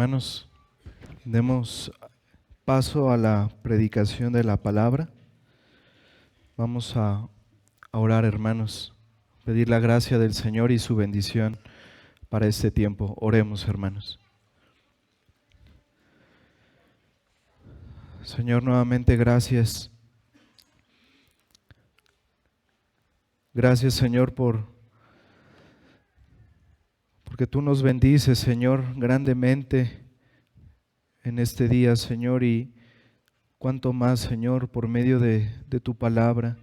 Hermanos, demos paso a la predicación de la palabra. Vamos a orar, hermanos, pedir la gracia del Señor y su bendición para este tiempo. Oremos, hermanos. Señor, nuevamente gracias. Gracias, Señor, porque tú nos bendices, Señor, grandemente en este día, Señor, y cuanto más, Señor, por medio de tu palabra.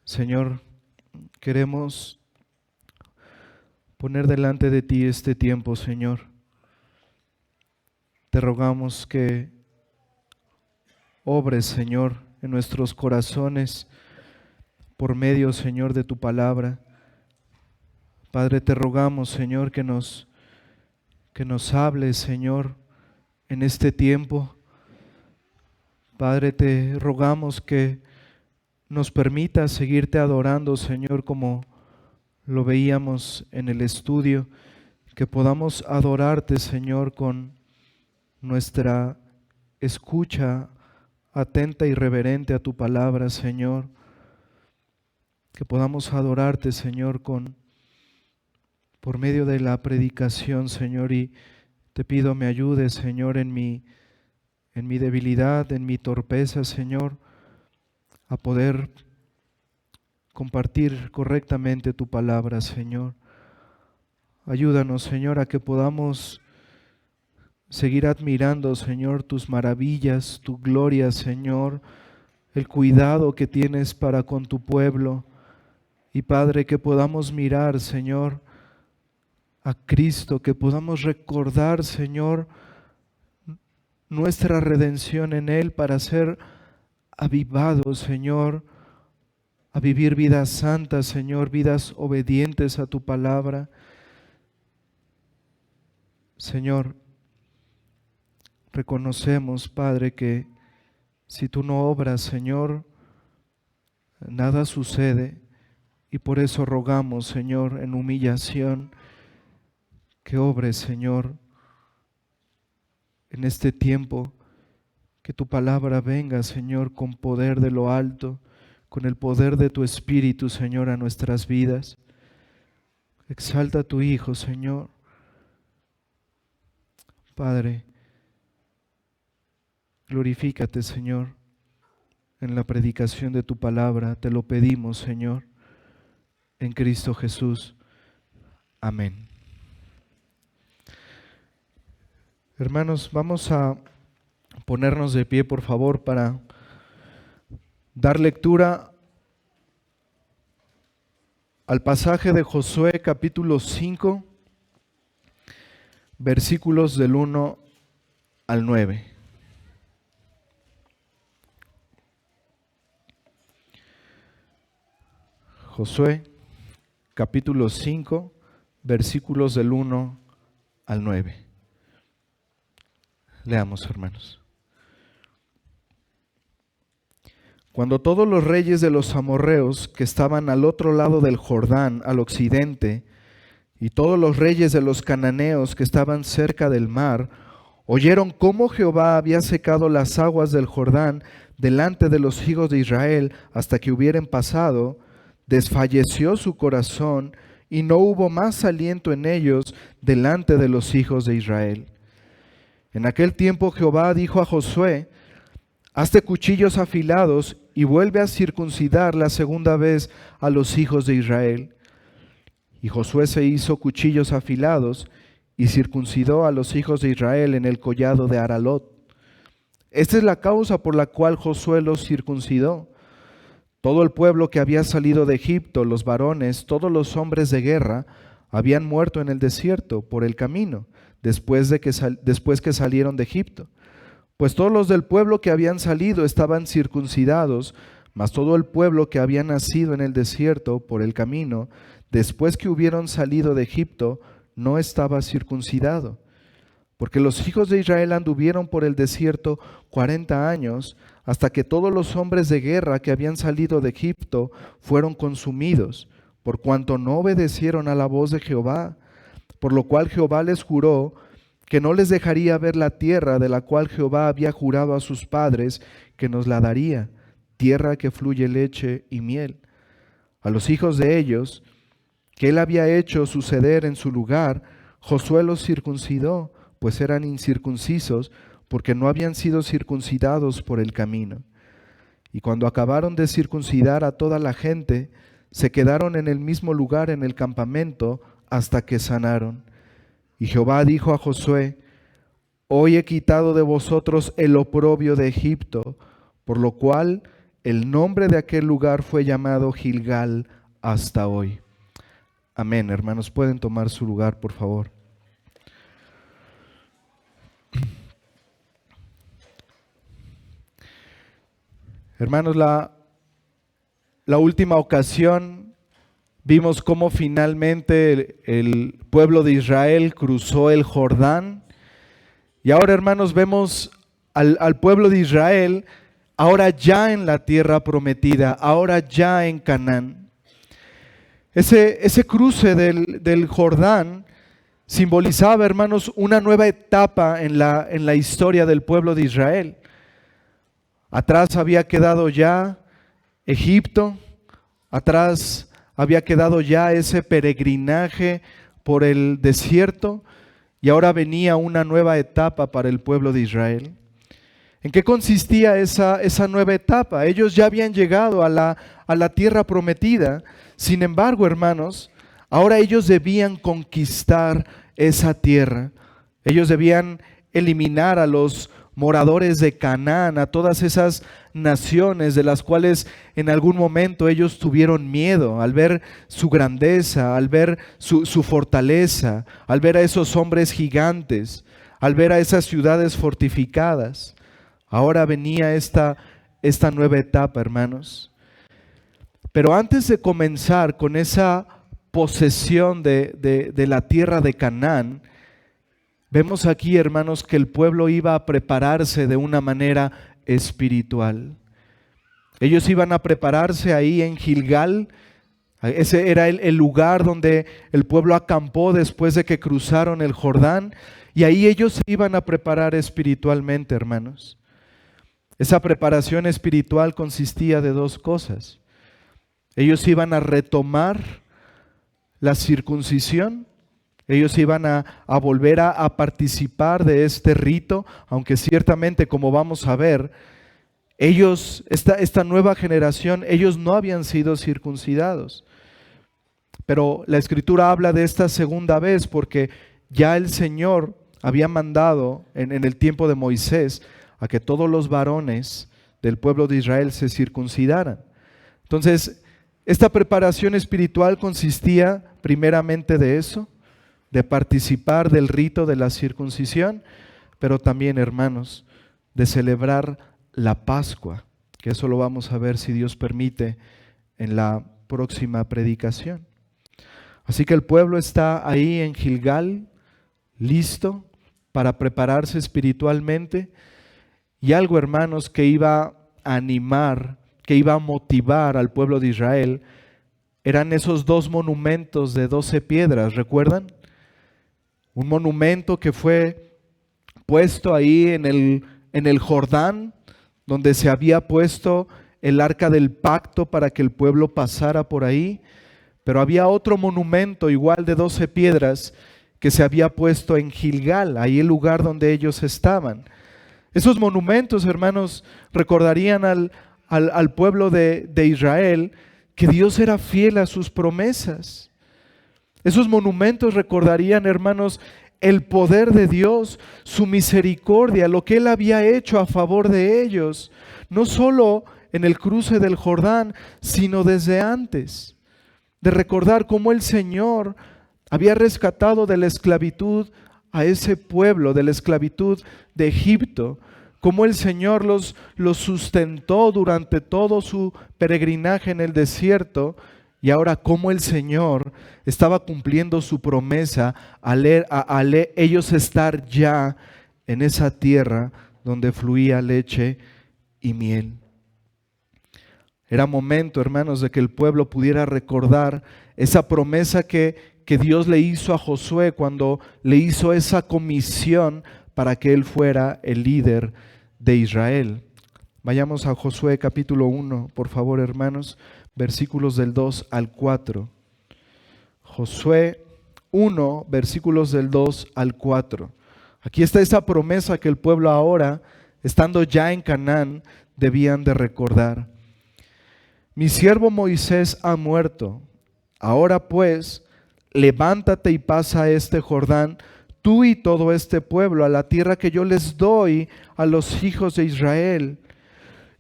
Señor, queremos poner delante de ti este tiempo, Señor. Te rogamos que obres, Señor, en nuestros corazones por medio, Señor, de tu palabra. Padre, te rogamos, Señor, que nos hables, Señor, en este tiempo. Padre, te rogamos que nos permitas seguirte adorando, Señor, como lo veíamos en el estudio, que podamos adorarte, Señor, con nuestra escucha atenta y reverente a tu palabra, Señor. Que podamos adorarte, Señor, por medio de la predicación, Señor, y te pido me ayudes, Señor, en mi debilidad, en mi torpeza, Señor, a poder compartir correctamente tu palabra, Señor. Ayúdanos, Señor, a que podamos seguir admirando, Señor, tus maravillas, tu gloria, Señor, el cuidado que tienes para con tu pueblo. Y Padre, que podamos mirar, Señor, a Cristo, que podamos recordar, Señor, nuestra redención en Él para ser avivados, Señor, a vivir vidas santas, Señor, vidas obedientes a tu palabra. Señor, reconocemos, Padre, que si tú no obras, Señor, nada sucede, y por eso rogamos, Señor, en humillación, que obres, Señor, en este tiempo, que tu palabra venga, Señor, con poder de lo alto, con el poder de tu Espíritu, Señor, a nuestras vidas. Exalta a tu Hijo, Señor. Padre, glorifícate, Señor, en la predicación de tu palabra. Te lo pedimos, Señor, en Cristo Jesús. Amén. Hermanos, vamos a ponernos de pie, por favor, para dar lectura al pasaje de Josué, capítulo 5, versículos del 1 al 9. Josué, capítulo 5, versículos del 1 al 9. Leamos, hermanos. Cuando todos los reyes de los amorreos que estaban al otro lado del Jordán, al occidente, y todos los reyes de los cananeos que estaban cerca del mar, oyeron cómo Jehová había secado las aguas del Jordán delante de los hijos de Israel hasta que hubieran pasado, desfalleció su corazón y no hubo más aliento en ellos delante de los hijos de Israel. En aquel tiempo Jehová dijo a Josué: hazte cuchillos afilados y vuelve a circuncidar la segunda vez a los hijos de Israel. Y Josué se hizo cuchillos afilados y circuncidó a los hijos de Israel en el collado de Aralot. Esta es la causa por la cual Josué los circuncidó. Todo el pueblo que había salido de Egipto, los varones, todos los hombres de guerra, habían muerto en el desierto por el camino, después que salieron de Egipto. Pues todos los del pueblo que habían salido estaban circuncidados, mas todo el pueblo que había nacido en el desierto por el camino, después que hubieron salido de Egipto, no estaba circuncidado. Porque los hijos de Israel anduvieron por el desierto 40 años, hasta que todos los hombres de guerra que habían salido de Egipto fueron consumidos, por cuanto no obedecieron a la voz de Jehová. por lo cual Jehová les juró que no les dejaría ver la tierra de la cual Jehová había jurado a sus padres que nos la daría, tierra que fluye leche y miel. A los hijos de ellos, que él había hecho suceder en su lugar, Josué los circuncidó, pues eran incircuncisos, porque no habían sido circuncidados por el camino. Y cuando acabaron de circuncidar a toda la gente, se quedaron en el mismo lugar en el campamento hasta que sanaron. Y Jehová dijo a Josué: Hoy he quitado de vosotros el oprobio de Egipto, por lo cual el nombre de aquel lugar fue llamado Gilgal hasta hoy. Amén. Hermanos, pueden tomar su lugar, por favor. Hermanos, la última ocasión vimos cómo finalmente el pueblo de Israel cruzó el Jordán. Y ahora, hermanos, vemos al pueblo de Israel ahora ya en la tierra prometida, ahora ya en Canaán. Ese cruce del Jordán simbolizaba, hermanos, una nueva etapa en la historia del pueblo de Israel. Atrás había quedado ya Egipto, atrás había quedado ya ese peregrinaje por el desierto, y ahora venía una nueva etapa para el pueblo de Israel. ¿En qué consistía esa nueva etapa? Ellos ya habían llegado a la tierra prometida. Sin embargo, hermanos, ahora ellos debían conquistar esa tierra. Ellos debían eliminar a los moradores de Canaán, a todas esas naciones de las cuales en algún momento ellos tuvieron miedo al ver su grandeza, al ver su fortaleza, al ver a esos hombres gigantes, al ver a esas ciudades fortificadas. Ahora venía esta nueva etapa, hermanos. Pero antes de comenzar con esa posesión de la tierra de Canaán, vemos aquí, hermanos, que el pueblo iba a prepararse de una manera espiritual. Ellos iban a prepararse ahí en Gilgal. Ese era el lugar donde el pueblo acampó después de que cruzaron el Jordán. Y ahí ellos se iban a preparar espiritualmente, hermanos. Esa preparación espiritual consistía de dos cosas. Ellos iban a retomar la circuncisión. Ellos iban a volver a participar de este rito, aunque ciertamente, como vamos a ver, ellos, esta nueva generación, ellos no habían sido circuncidados. Pero la Escritura habla de esta segunda vez porque ya el Señor había mandado en el tiempo de Moisés a que todos los varones del pueblo de Israel se circuncidaran. Entonces, esta preparación espiritual consistía primeramente de eso, de participar del rito de la circuncisión, pero también, hermanos, de celebrar la Pascua, que eso lo vamos a ver, si Dios permite, en la próxima predicación. Así que el pueblo está ahí en Gilgal, listo para prepararse espiritualmente, y algo, hermanos, que iba a animar, que iba a motivar al pueblo de Israel, eran esos dos monumentos de 12 piedras, ¿recuerdan? Un monumento que fue puesto ahí en el Jordán, donde se había puesto el arca del pacto para que el pueblo pasara por ahí. Pero había otro monumento igual de 12 piedras que se había puesto en Gilgal, ahí el lugar donde ellos estaban. Esos monumentos, hermanos, recordarían al pueblo de Israel que Dios era fiel a sus promesas. Esos monumentos recordarían, hermanos, el poder de Dios, su misericordia, lo que Él había hecho a favor de ellos, no solo en el cruce del Jordán, sino desde antes. De recordar cómo el Señor había rescatado de la esclavitud a ese pueblo, de la esclavitud de Egipto, cómo el Señor los sustentó durante todo su peregrinaje en el desierto. Y ahora cómo el Señor estaba cumpliendo su promesa al ellos estar ya en esa tierra donde fluía leche y miel. Era momento, hermanos, de que el pueblo pudiera recordar esa promesa que que Dios le hizo a Josué cuando le hizo esa comisión para que él fuera el líder de Israel. Vayamos a Josué capítulo 1, por favor, hermanos, versículos del 2 al 4. Josué 1, versículos del 2 al 4. Aquí está esa promesa que el pueblo ahora, estando ya en Canaán, debían de recordar. Mi siervo Moisés ha muerto. Ahora pues, levántate y pasa este Jordán, tú y todo este pueblo, a la tierra que yo les doy a los hijos de Israel.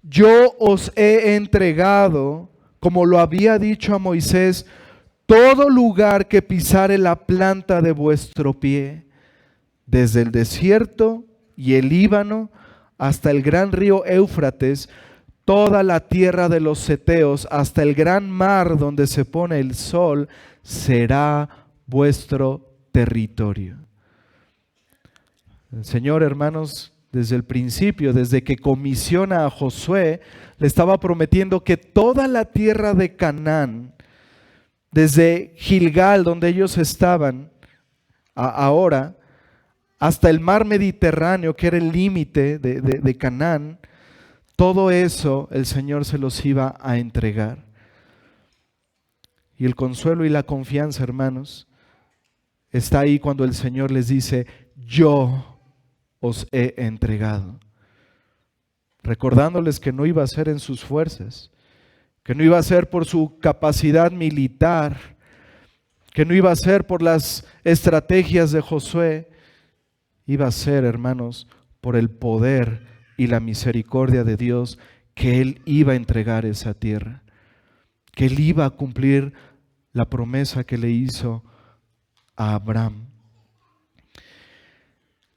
Yo os he entregado, como lo había dicho a Moisés, todo lugar que pisare la planta de vuestro pie, desde el desierto y el Líbano hasta el gran río Éufrates, toda la tierra de los Ceteos, hasta el gran mar donde se pone el sol, será vuestro territorio. El Señor, hermanos, desde el principio, desde que comisiona a Josué, le estaba prometiendo que toda la tierra de Canaán, desde Gilgal, donde ellos estaban ahora, hasta el mar Mediterráneo, que era el límite de Canaán, todo eso el Señor se los iba a entregar. Y el consuelo y la confianza, hermanos, está ahí cuando el Señor les dice, yo os he entregado. Recordándoles que no iba a ser en sus fuerzas, que no iba a ser por su capacidad militar, que no iba a ser por las estrategias de Josué, iba a ser, hermanos, por el poder y la misericordia de Dios, que Él iba a entregar esa tierra, que Él iba a cumplir la promesa que le hizo a Abraham.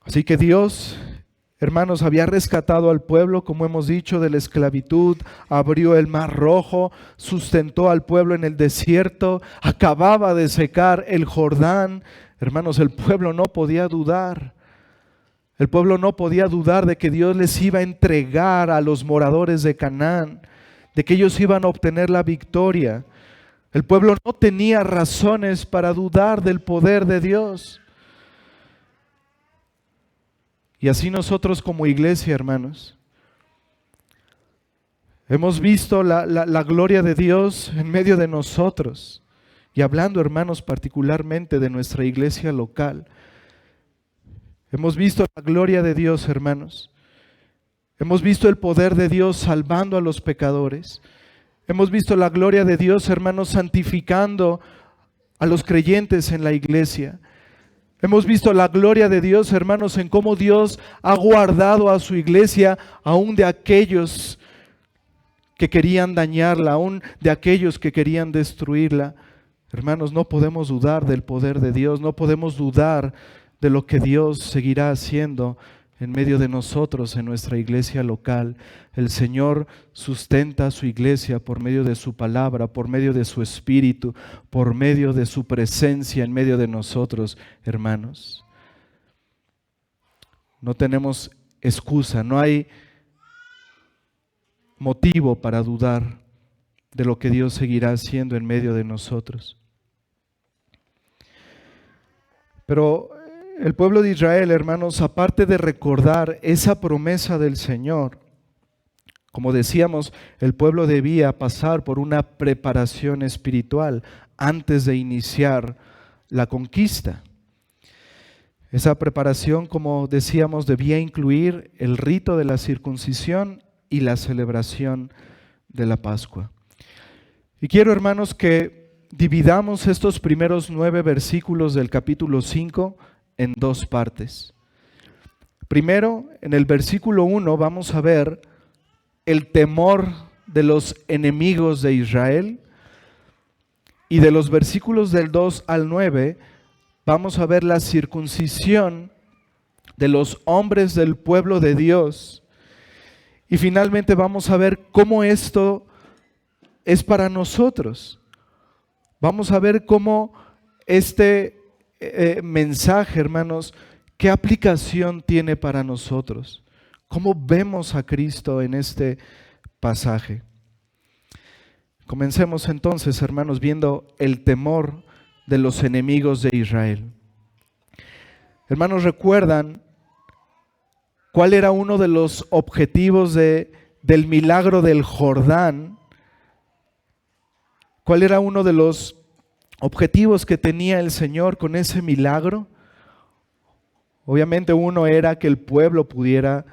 Así que Dios, hermanos, había rescatado al pueblo, como hemos dicho, de la esclavitud, abrió el mar rojo, sustentó al pueblo en el desierto, acababa de secar el Jordán. Hermanos, el pueblo no podía dudar. El pueblo no podía dudar de que Dios les iba a entregar a los moradores de Canaán, de que ellos iban a obtener la victoria. El pueblo no tenía razones para dudar del poder de Dios. Y así nosotros como iglesia, hermanos, hemos visto la gloria de Dios en medio de nosotros. Y hablando, hermanos, particularmente de nuestra iglesia local, hemos visto la gloria de Dios, hermanos. Hemos visto el poder de Dios salvando a los pecadores. Hemos visto la gloria de Dios, hermanos, santificando a los creyentes en la iglesia. Hemos visto la gloria de Dios, hermanos, en cómo Dios ha guardado a su iglesia, aún de aquellos que querían dañarla, aún de aquellos que querían destruirla. Hermanos, no podemos dudar del poder de Dios, no podemos dudar de lo que Dios seguirá haciendo en medio de nosotros, en nuestra iglesia local. El Señor sustenta a su iglesia por medio de su palabra, por medio de su espíritu, por medio de su presencia en medio de nosotros, hermanos. No tenemos excusa, no hay motivo para dudar de lo que Dios seguirá haciendo en medio de nosotros. Pero el pueblo de Israel, hermanos, aparte de recordar esa promesa del Señor, como decíamos, el pueblo debía pasar por una preparación espiritual antes de iniciar la conquista. Esa preparación, como decíamos, debía incluir el rito de la circuncisión y la celebración de la Pascua. Y quiero, hermanos, que dividamos estos primeros 9 versículos del capítulo 5 en 2 partes. Primero, en el versículo 1 vamos a ver el temor de los enemigos de Israel, y de los versículos del 2 al 9 vamos a ver la circuncisión de los hombres del pueblo de Dios, y finalmente vamos a ver cómo esto es para nosotros. Vamos a ver cómo este mensaje, hermanos, qué aplicación tiene para nosotros. ¿Cómo vemos a Cristo en este pasaje? Comencemos entonces, hermanos, viendo el temor de los enemigos de Israel. Hermanos, ¿recuerdan cuál era uno de los objetivos del milagro del Jordán? ¿Cuál era uno de los objetivos que tenía el Señor con ese milagro? Obviamente uno era que el pueblo pudiera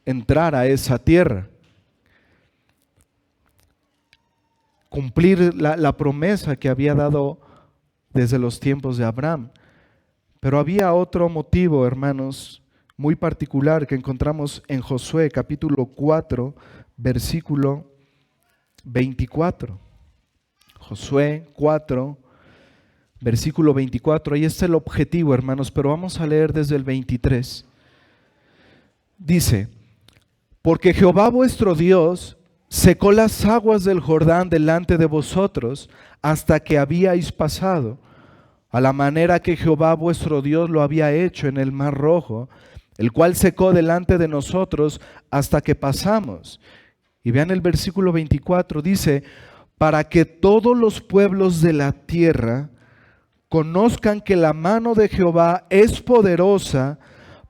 entrar a esa tierra, cumplir la promesa que había dado desde los tiempos de Abraham. Pero había otro motivo, hermanos, muy particular que encontramos en Josué capítulo 4, versículo 24. Josué 4, versículo 24. Ahí está el objetivo, hermanos, pero vamos a leer desde el 23. Dice: porque Jehová vuestro Dios secó las aguas del Jordán delante de vosotros hasta que habíais pasado, a la manera que Jehová vuestro Dios lo había hecho en el Mar Rojo, el cual secó delante de nosotros hasta que pasamos. Y vean el versículo 24, dice: para que todos los pueblos de la tierra conozcan que la mano de Jehová es poderosa,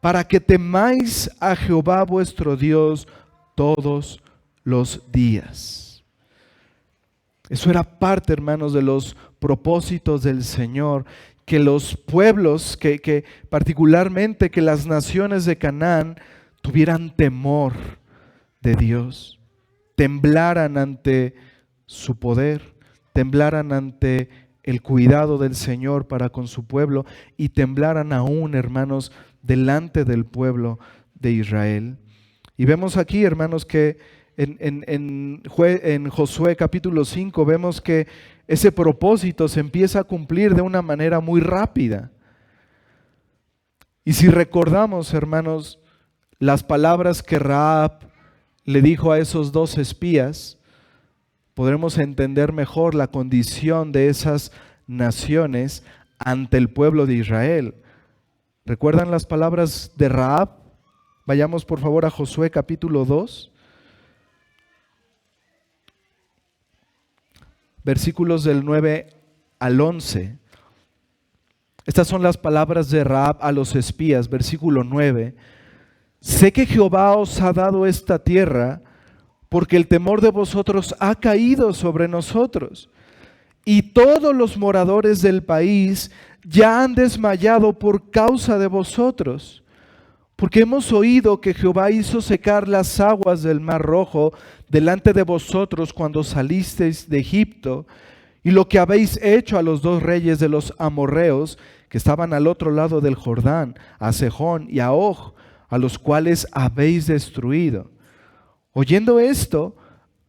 para que temáis a Jehová vuestro Dios todos los días. Eso era parte, hermanos, de los propósitos del Señor, que los pueblos, que particularmente que las naciones de Canaán tuvieran temor de Dios, temblaran ante su poder, temblaran ante el cuidado del Señor para con su pueblo y temblaran aún, hermanos, delante del pueblo de Israel. Y vemos aquí, hermanos, que en Josué capítulo 5 vemos que ese propósito se empieza a cumplir de una manera muy rápida. Y si recordamos, hermanos, las palabras que Rahab le dijo a esos dos espías, podremos entender mejor la condición de esas naciones ante el pueblo de Israel. ¿Recuerdan las palabras de Rahab? Vayamos por favor a Josué capítulo 2. Versículos del 9 al 11. Estas son las palabras de Rahab a los espías, versículo 9. Sé que Jehová os ha dado esta tierra, porque el temor de vosotros ha caído sobre nosotros, y todos los moradores del país ya han desmayado por causa de vosotros, porque hemos oído que Jehová hizo secar las aguas del Mar Rojo delante de vosotros cuando salisteis de Egipto, y lo que habéis hecho a los dos reyes de los amorreos que estaban al otro lado del Jordán, a Sejón y a Og, a los cuales habéis destruido. Oyendo esto,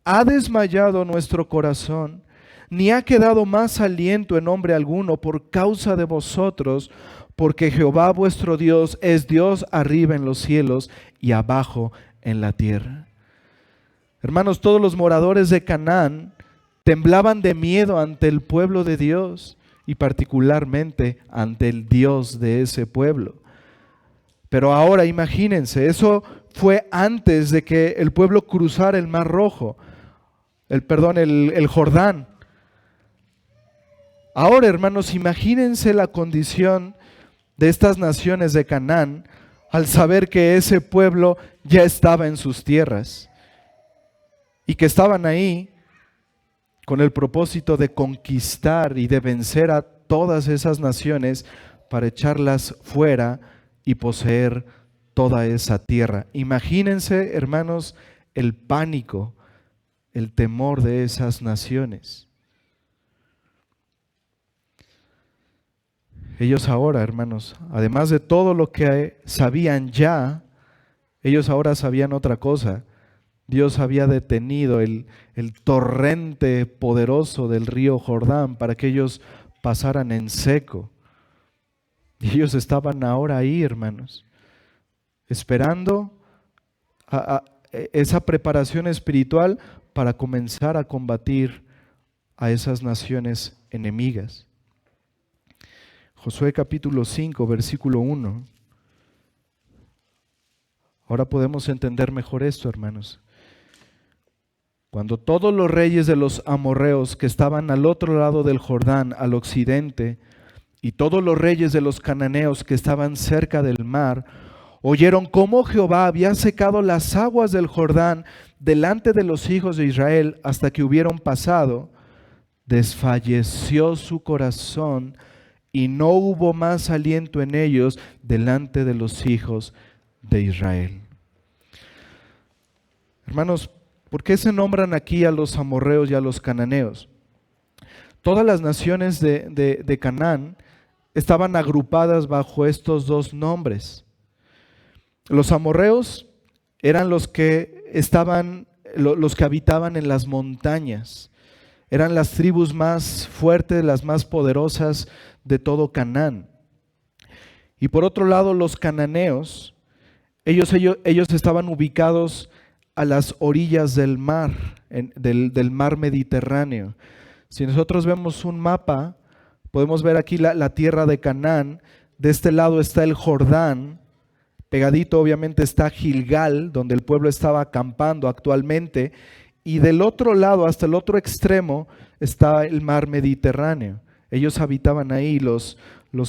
ha desmayado nuestro corazón, ni ha quedado más aliento en hombre alguno por causa de vosotros, porque Jehová vuestro Dios es Dios arriba en los cielos y abajo en la tierra. Hermanos, todos los moradores de Canaán temblaban de miedo ante el pueblo de Dios y particularmente ante el Dios de ese pueblo. Pero ahora imagínense, eso fue antes de que el pueblo cruzara el Mar Rojo, el Jordán. Ahora, hermanos, imagínense la condición de estas naciones de Canaán al saber que ese pueblo ya estaba en sus tierras y que estaban ahí con el propósito de conquistar y de vencer a todas esas naciones para echarlas fuera y poseer toda esa tierra. Imagínense, hermanos, el pánico, el temor de esas naciones. Ellos ahora, hermanos, además de todo lo que sabían ya, ellos ahora sabían otra cosa. Dios había detenido el torrente poderoso del río Jordán para que ellos pasaran en seco. Y ellos estaban ahora ahí, hermanos, esperando esa preparación espiritual para comenzar a combatir a esas naciones enemigas. Josué capítulo 5, versículo 1. Ahora podemos entender mejor esto, hermanos. Cuando todos los reyes de los amorreos que estaban al otro lado del Jordán, al occidente, y todos los reyes de los cananeos que estaban cerca del mar, oyeron cómo Jehová había secado las aguas del Jordán delante de los hijos de Israel hasta que hubieron pasado, desfalleció su corazón y no hubo más aliento en ellos delante de los hijos de Israel. Hermanos, ¿por qué se nombran aquí a los amorreos y a los cananeos? Todas las naciones de Canaán estaban agrupadas bajo estos dos nombres. Los amorreos eran los que habitaban en las montañas. Eran las tribus más fuertes, las más poderosas de todo Canaán. Y por otro lado, los cananeos, ellos estaban ubicados a las orillas del mar, del mar Mediterráneo. Si nosotros vemos un mapa, podemos ver aquí la tierra de Canaán. De este lado está el Jordán, pegadito obviamente está Gilgal, donde el pueblo estaba acampando actualmente, y del otro lado, hasta el otro extremo, está el mar Mediterráneo. Ellos habitaban ahí, los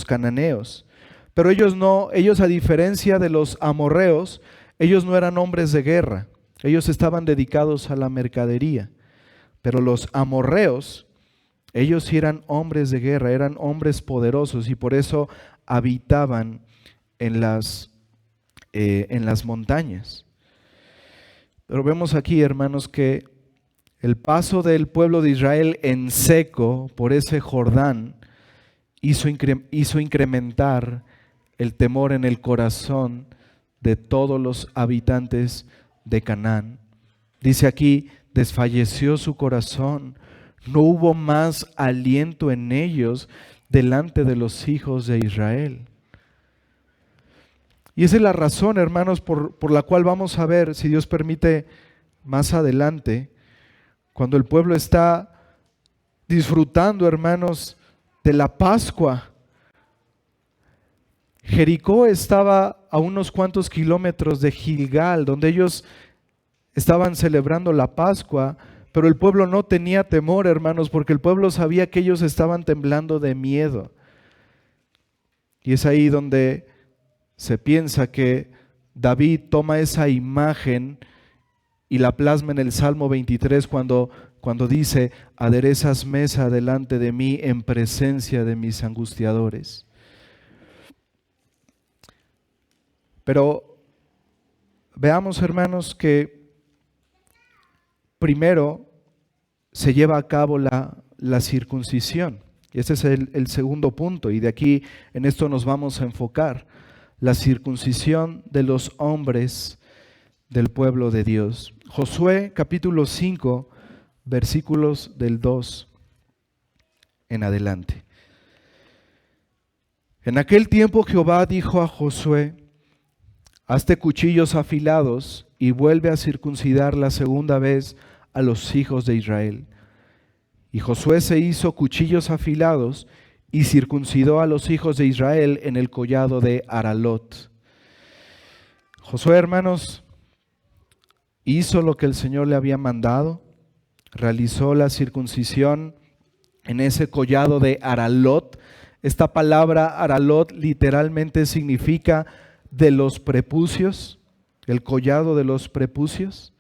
cananeos. Pero ellos a diferencia de los amorreos, ellos no eran hombres de guerra. Ellos estaban dedicados a la mercadería. Pero los amorreos, ellos sí eran hombres de guerra, eran hombres poderosos y por eso habitaban en las montañas. Pero vemos aquí, hermanos, que el paso del pueblo de Israel en seco por ese Jordán hizo incrementar el temor en el corazón de todos los habitantes de Canaán. Dice aquí, desfalleció su corazón, no hubo más aliento en ellos delante de los hijos de Israel. Y esa es la razón, hermanos, por la cual vamos a ver, si Dios permite, más adelante, cuando el pueblo está disfrutando, hermanos, de la Pascua. Jericó estaba a unos cuantos kilómetros de Gilgal, donde ellos estaban celebrando la Pascua, pero el pueblo no tenía temor, hermanos, porque el pueblo sabía que ellos estaban temblando de miedo. Y es ahí donde se piensa que David toma esa imagen y la plasma en el Salmo 23 cuando dice, aderezas mesa delante de mí en presencia de mis angustiadores. Pero veamos, hermanos, que primero se lleva a cabo la circuncisión. Y ese es el segundo punto, y de aquí en esto nos vamos a enfocar. La circuncisión de los hombres del pueblo de Dios. Josué capítulo 5, versículos del 2 en adelante. En aquel tiempo Jehová dijo a Josué, hazte cuchillos afilados y vuelve a circuncidar la segunda vez a los hijos de Israel. Y Josué se hizo cuchillos afilados y circuncidó a los hijos de Israel en el collado de Aralot. Josué, hermanos, hizo lo que el Señor le había mandado, realizó la circuncisión en ese collado de Aralot. Esta palabra Aralot literalmente significa de los prepucios, el collado de los prepucios.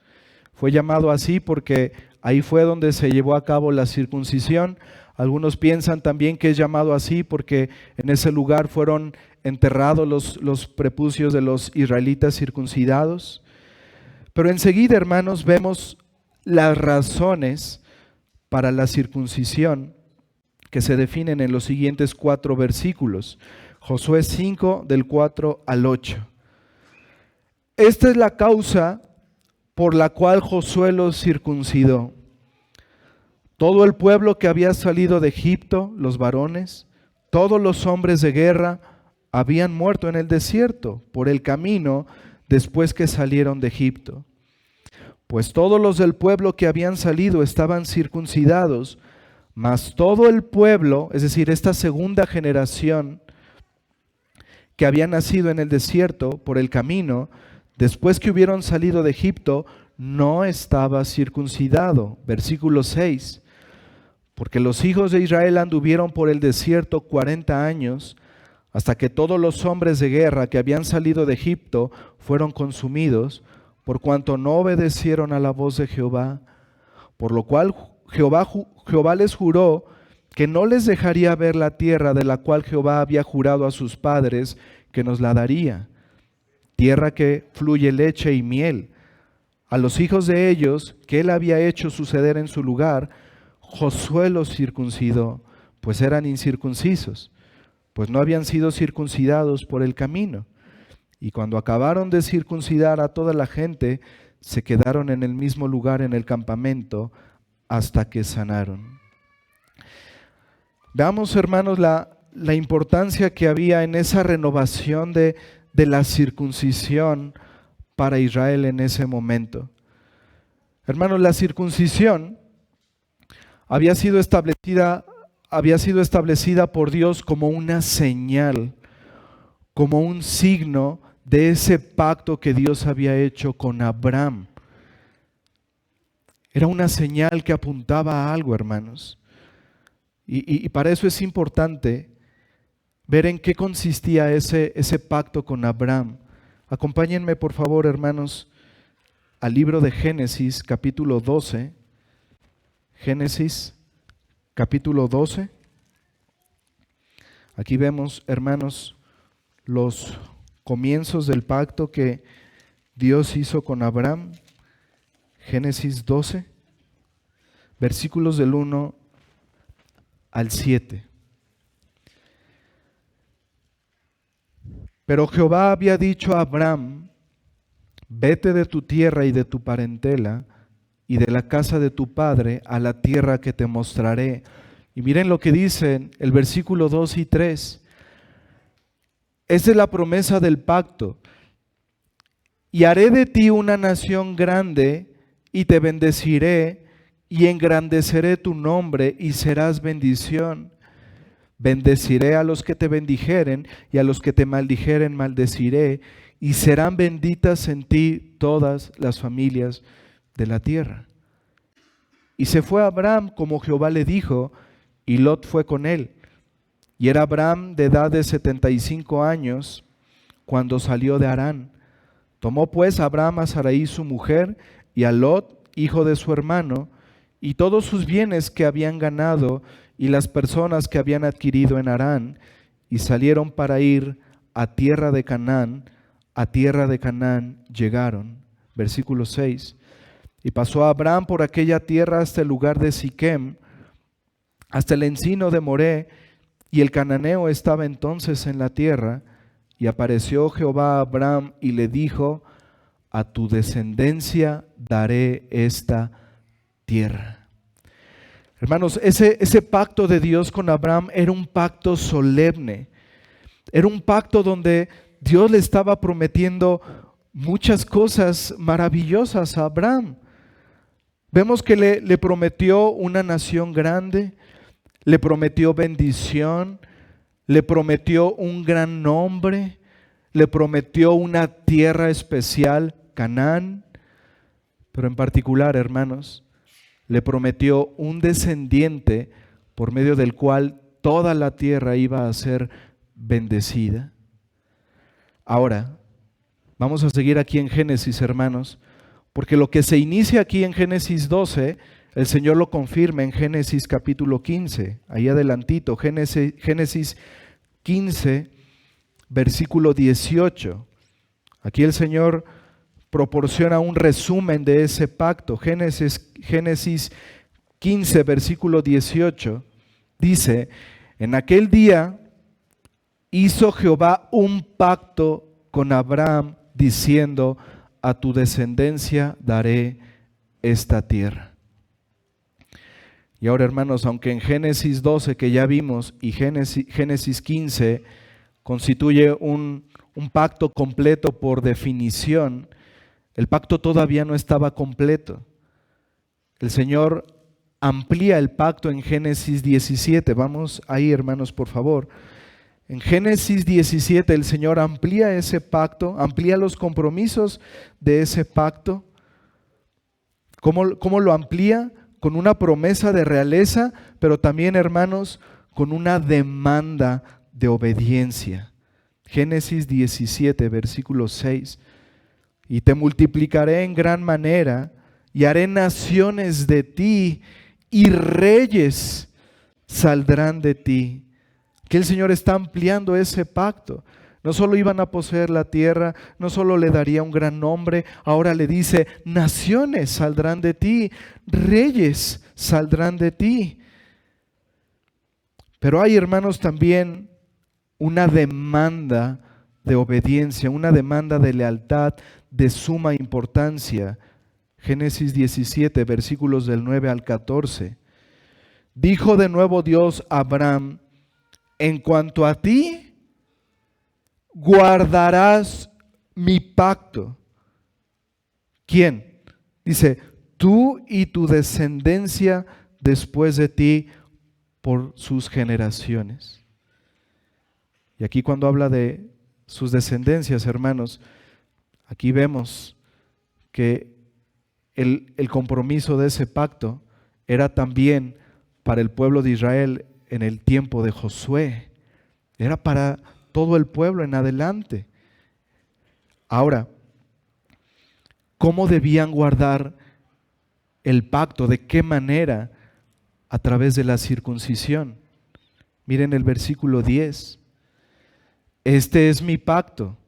Fue llamado así porque ahí fue donde se llevó a cabo la circuncisión. Algunos piensan también que es llamado así porque en ese lugar fueron enterrados los prepucios de los israelitas circuncidados. Pero enseguida, hermanos, vemos las razones para la circuncisión que se definen en los siguientes 4 versículos. Josué 5, del 4 al 8. Esta es la causa por la cual Josué los circuncidó. Todo el pueblo que había salido de Egipto, los varones, todos los hombres de guerra, habían muerto en el desierto por el camino después que salieron de Egipto. Pues todos los del pueblo que habían salido estaban circuncidados, mas todo el pueblo, es decir, esta segunda generación que había nacido en el desierto por el camino, después que hubieron salido de Egipto, no estaba circuncidado. Versículo 6. Porque los hijos de Israel anduvieron por el desierto 40 años, hasta que todos los hombres de guerra que habían salido de Egipto fueron consumidos, por cuanto no obedecieron a la voz de Jehová. Por lo cual Jehová les juró que no les dejaría ver la tierra de la cual Jehová había jurado a sus padres que nos la daría, tierra que fluye leche y miel. A los hijos de ellos, que él había hecho suceder en su lugar, Josué los circuncidó, pues eran incircuncisos, pues no habían sido circuncidados por el camino. Y cuando acabaron de circuncidar a toda la gente, se quedaron en el mismo lugar en el campamento hasta que sanaron. Veamos, hermanos, la importancia que había en esa renovación de la circuncisión para Israel en ese momento. Hermanos, la circuncisión había sido establecida por Dios como una señal, como un signo de ese pacto que Dios había hecho con Abraham. Era una señal que apuntaba a algo, hermanos. Y para eso es importante ver en qué consistía ese pacto con Abraham. Acompáñenme, por favor, hermanos, al libro de Génesis, capítulo 12. Génesis, capítulo 12. Aquí vemos, hermanos, los comienzos del pacto que Dios hizo con Abraham. Génesis 12, versículos del 1 al 7. Pero Jehová había dicho a Abraham: vete de tu tierra y de tu parentela y de la casa de tu padre a la tierra que te mostraré. Y miren lo que dicen el versículo 2 y 3. Esa es la promesa del pacto. Y haré de ti una nación grande y te bendeciré y engrandeceré tu nombre y serás bendición. Bendeciré a los que te bendijeren y a los que te maldijeren maldeciré, y serán benditas en ti todas las familias de la tierra. Y se fue Abraham como Jehová le dijo, y Lot fue con él. Y era Abraham de edad de 75 años cuando salió de Harán. Tomó pues Abraham a Sarai su mujer y a Lot, hijo de su hermano, y todos sus bienes que habían ganado y las personas que habían adquirido en Harán, y salieron para ir a tierra de Canaán. A tierra de Canaán llegaron. Versículo 6. Y pasó Abraham por aquella tierra hasta el lugar de Siquem, hasta el encino de Moré, y el cananeo estaba entonces en la tierra. Y apareció Jehová a Abraham y le dijo: a tu descendencia daré esta tierra. Hermanos, ese pacto de Dios con Abraham era un pacto solemne. Era un pacto donde Dios le estaba prometiendo muchas cosas maravillosas a Abraham. Vemos que le prometió una nación grande, le prometió bendición, le prometió un gran nombre, le prometió una tierra especial, Canaán, pero en particular, hermanos, le prometió un descendiente por medio del cual toda la tierra iba a ser bendecida. Ahora, vamos a seguir aquí en Génesis, hermanos, porque lo que se inicia aquí en Génesis 12, el Señor lo confirma en Génesis capítulo 15, ahí adelantito, Génesis 15, versículo 18. Aquí el Señor proporciona un resumen de ese pacto. Génesis 15, versículo 18, dice: en aquel día hizo Jehová un pacto con Abraham, diciendo: a tu descendencia daré esta tierra. Y ahora, hermanos, aunque en Génesis 12 que ya vimos y Génesis 15 constituye un pacto completo por definición, el pacto todavía no estaba completo. El Señor amplía el pacto en Génesis 17. Vamos ahí, hermanos, por favor. En Génesis 17 el Señor amplía ese pacto, amplía los compromisos de ese pacto. ¿Cómo lo amplía? Con una promesa de realeza, pero también, hermanos, con una demanda de obediencia. Génesis 17, versículo 6. Y te multiplicaré en gran manera, y haré naciones de ti, y reyes saldrán de ti. Que el Señor está ampliando ese pacto. No solo iban a poseer la tierra, no solo le daría un gran nombre, ahora le dice, naciones saldrán de ti, reyes saldrán de ti. Pero hay, hermanos, también una demanda de obediencia, una demanda de lealtad de suma importancia. Génesis 17, versículos del 9 al 14. Dijo de nuevo Dios a Abraham, en cuanto a ti, guardarás mi pacto. ¿Quién? Dice, tú y tu descendencia después de ti por sus generaciones. Y aquí cuando habla de sus descendencias, hermanos, aquí vemos que el compromiso de ese pacto era también para el pueblo de Israel en el tiempo de Josué. Era para todo el pueblo en adelante. Ahora, ¿cómo debían guardar el pacto? ¿De qué manera? A través de la circuncisión. Miren el versículo 10. Este es mi pacto,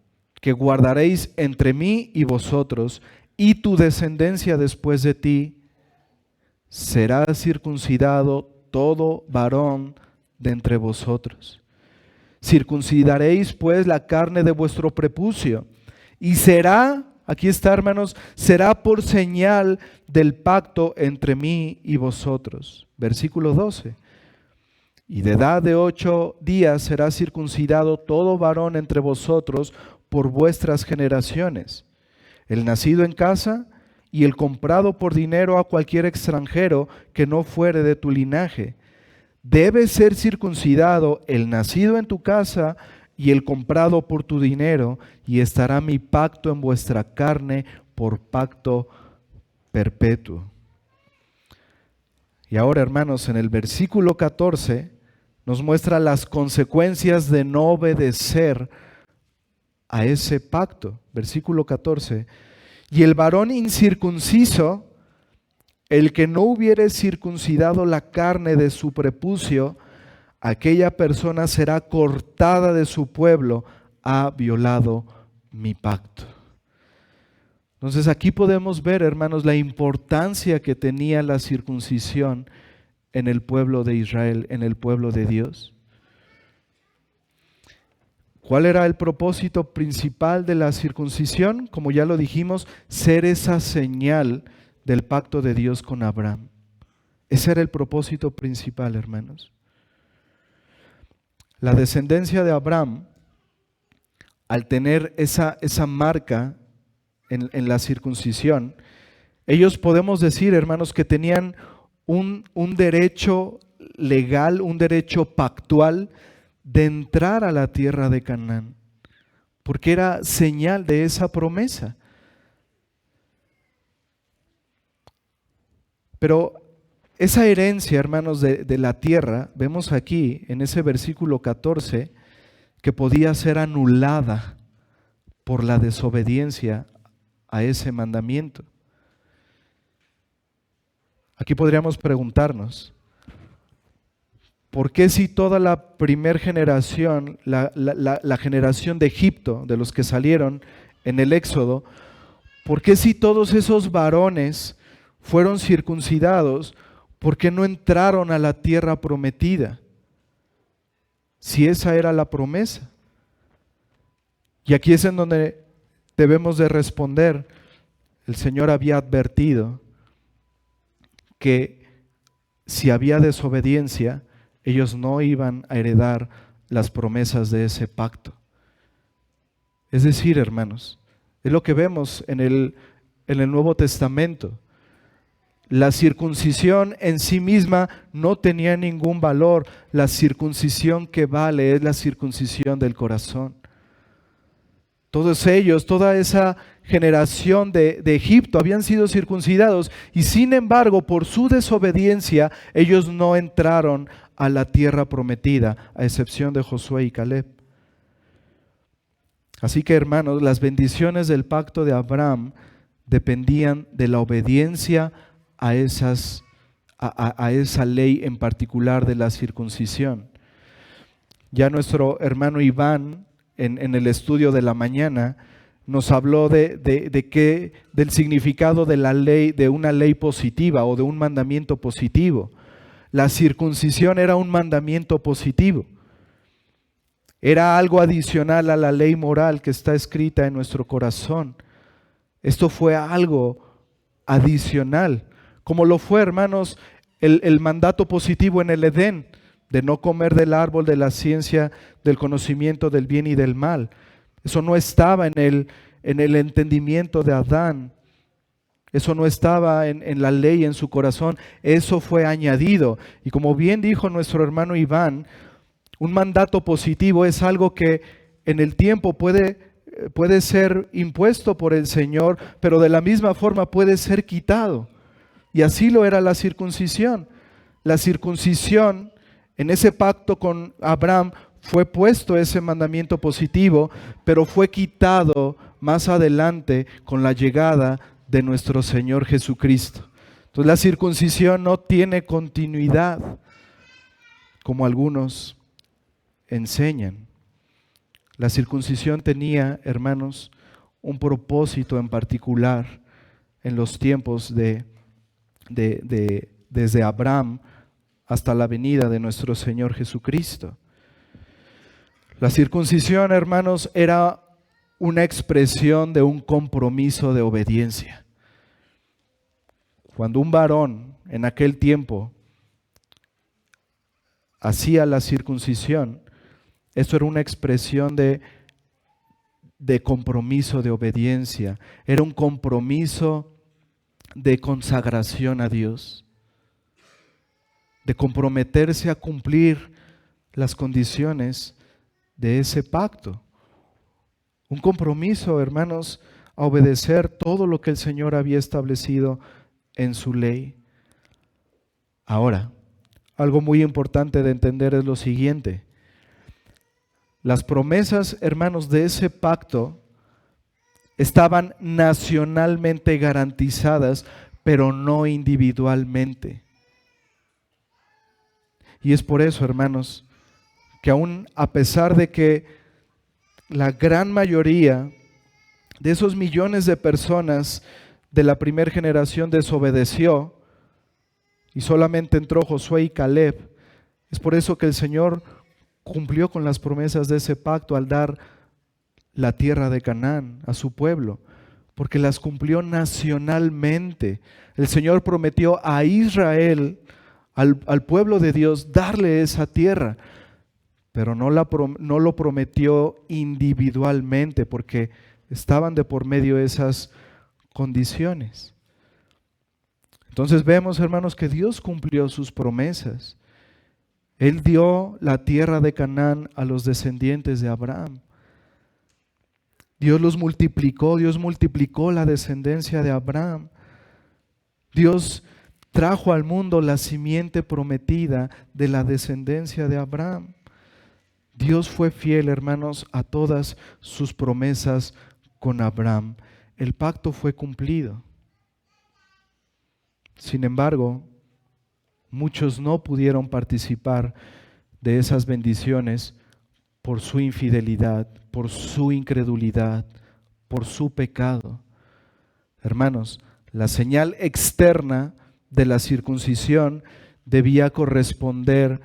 que guardaréis entre mí y vosotros, y tu descendencia después de ti, será circuncidado todo varón de entre vosotros. Circuncidaréis pues la carne de vuestro prepucio, y será, aquí está, hermanos, será por señal del pacto entre mí y vosotros. Versículo 12. Y de edad de 8 días será circuncidado todo varón entre vosotros por vuestras generaciones, el nacido en casa y el comprado por dinero a cualquier extranjero que no fuere de tu linaje. Debe ser circuncidado el nacido en tu casa y el comprado por tu dinero, y estará mi pacto en vuestra carne por pacto perpetuo. Y ahora, hermanos, en el versículo 14 nos muestra las consecuencias de no obedecer a ese pacto. Versículo 14. Y el varón incircunciso, el que no hubiere circuncidado la carne de su prepucio, aquella persona será cortada de su pueblo, ha violado mi pacto. Entonces aquí podemos ver, hermanos, la importancia que tenía la circuncisión en el pueblo de Israel, en el pueblo de Dios. ¿Cuál era el propósito principal de la circuncisión? Como ya lo dijimos, ser esa señal del pacto de Dios con Abraham. Ese era el propósito principal, hermanos. La descendencia de Abraham, al tener esa marca en la circuncisión, ellos podemos decir, hermanos, que tenían un derecho legal, un derecho pactual de entrar a la tierra de Canaán, porque era señal de esa promesa. Pero esa herencia, hermanos, de la tierra, vemos aquí en ese versículo 14, que podía ser anulada por la desobediencia a ese mandamiento. Aquí podríamos preguntarnos, ¿por qué si toda la primer generación, la generación de Egipto, de los que salieron en el Éxodo, por qué si todos esos varones fueron circuncidados, por qué no entraron a la tierra prometida? Si esa era la promesa. Y aquí es en donde debemos de responder. El Señor había advertido que si había desobediencia, ellos no iban a heredar las promesas de ese pacto. Es decir, hermanos, es lo que vemos en el Nuevo Testamento. La circuncisión en sí misma no tenía ningún valor. La circuncisión que vale es la circuncisión del corazón. Todos ellos, toda esa generación de Egipto habían sido circuncidados y sin embargo por su desobediencia ellos no entraron a la tierra prometida, a excepción de Josué y Caleb. Así que hermanos, las bendiciones del pacto de Abraham dependían de la obediencia a esa ley en particular de la circuncisión. Ya nuestro hermano Iván en el estudio de la mañana nos habló del significado de la ley, de una ley positiva o de un mandamiento positivo. La circuncisión era un mandamiento positivo. Era algo adicional a la ley moral que está escrita en nuestro corazón. Esto fue algo adicional, como lo fue, hermanos, el mandato positivo en el Edén, de no comer del árbol de la ciencia del conocimiento del bien y del mal. Eso no estaba en el entendimiento de Adán. Eso no estaba en la ley, en su corazón. Eso fue añadido. Y como bien dijo nuestro hermano Iván, un mandato positivo es algo que en el tiempo puede ser impuesto por el Señor, pero de la misma forma puede ser quitado. Y así lo era la circuncisión. La circuncisión, en ese pacto con Abraham, fue puesto ese mandamiento positivo, pero fue quitado más adelante con la llegada de nuestro Señor Jesucristo. Entonces la circuncisión no tiene continuidad, como algunos enseñan. La circuncisión tenía, hermanos, un propósito en particular en los tiempos desde Abraham hasta la venida de nuestro Señor Jesucristo. La circuncisión, hermanos, era una expresión de un compromiso de obediencia. Cuando un varón en aquel tiempo hacía la circuncisión, esto era una expresión de compromiso de obediencia, era un compromiso de consagración a Dios, de comprometerse a cumplir las condiciones de ese pacto. Un compromiso, hermanos, a obedecer todo lo que el Señor había establecido en su ley. Ahora, algo muy importante de entender es lo siguiente. Las promesas, hermanos, de ese pacto estaban nacionalmente garantizadas, pero no individualmente. Y es por eso, hermanos, que aún a pesar de que la gran mayoría de esos millones de personas de la primera generación desobedeció y solamente entró Josué y Caleb, es por eso que el Señor cumplió con las promesas de ese pacto al dar la tierra de Canaán a su pueblo, porque las cumplió nacionalmente. El Señor prometió a Israel, al pueblo de Dios, darle esa tierra, pero no lo prometió individualmente, porque estaban de por medio esas condiciones. Entonces vemos, hermanos, que Dios cumplió sus promesas. Él dio la tierra de Canaán a los descendientes de Abraham. Dios los multiplicó, Dios multiplicó la descendencia de Abraham. Dios trajo al mundo la simiente prometida de la descendencia de Abraham. Dios fue fiel, hermanos, a todas sus promesas con Abraham. El pacto fue cumplido. Sin embargo, muchos no pudieron participar de esas bendiciones por su infidelidad, por su incredulidad, por su pecado. Hermanos, la señal externa de la circuncisión debía corresponder